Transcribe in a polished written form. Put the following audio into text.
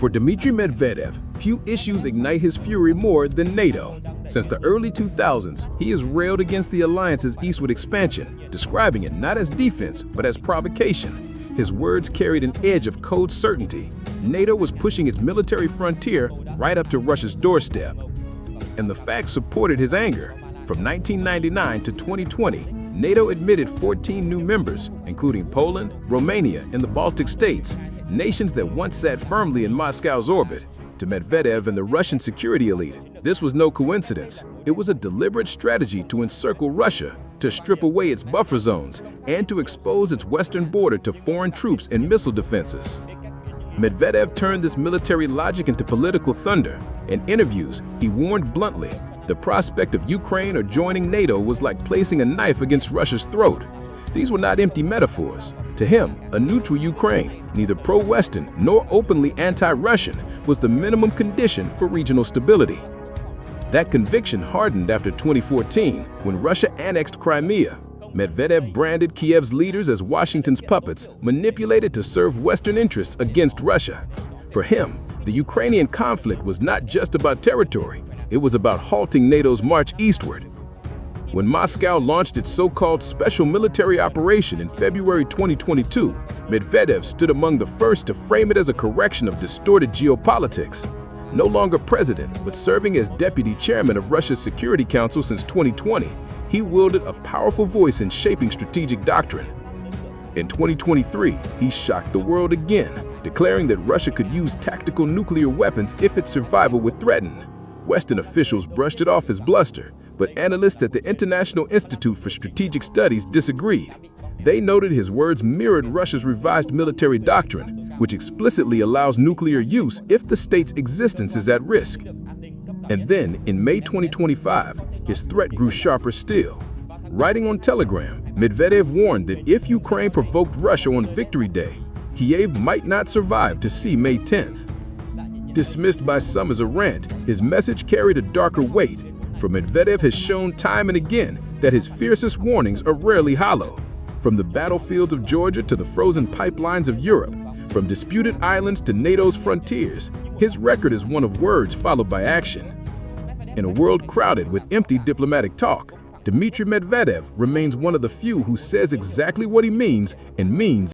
For Dmitry Medvedev, few issues ignite his fury more than NATO. Since the early 2000s, he has railed against the alliance's eastward expansion, describing it not as defense, but as provocation. His words carried an edge of cold certainty. NATO was pushing its military frontier right up to Russia's doorstep. And the facts supported his anger. From 1999 to 2020, NATO admitted 14 new members, including Poland, Romania, and the Baltic states, nations that once sat firmly in Moscow's orbit. To Medvedev and the Russian security elite, this was no coincidence. It was a deliberate strategy to encircle Russia, to strip away its buffer zones, and to expose its western border to foreign troops and missile defenses. Medvedev turned this military logic into political thunder. In interviews, he warned bluntly, the prospect of Ukraine or joining NATO was like placing a knife against Russia's throat. These were not empty metaphors. To him, a neutral Ukraine, neither pro-Western nor openly anti-Russian, was the minimum condition for regional stability. That conviction hardened after 2014, when Russia annexed Crimea. Medvedev branded Kiev's leaders as Washington's puppets, manipulated to serve Western interests against Russia. For him, the Ukrainian conflict was not just about territory, it was about halting NATO's march eastward. When Moscow launched its so-called special military operation in February 2022, Medvedev stood among the first to frame it as a correction of distorted geopolitics. No longer president, but serving as deputy chairman of Russia's Security Council since 2020, he wielded a powerful voice in shaping strategic doctrine. In 2023, he shocked the world again, declaring that Russia could use tactical nuclear weapons if its survival were threatened. Western officials brushed it off as bluster, but analysts at the International Institute for Strategic Studies disagreed. They noted his words mirrored Russia's revised military doctrine, which explicitly allows nuclear use if the state's existence is at risk. And then, in May 2025, his threat grew sharper still. Writing on Telegram, Medvedev warned that if Ukraine provoked Russia on Victory Day, Kiev might not survive to see May 10th. Dismissed by some as a rant, his message carried a darker weight, for Medvedev has shown time and again that his fiercest warnings are rarely hollow. From the battlefields of Georgia to the frozen pipelines of Europe, from disputed islands to NATO's frontiers, his record is one of words followed by action. In a world crowded with empty diplomatic talk, Dmitry Medvedev remains one of the few who says exactly what he means and means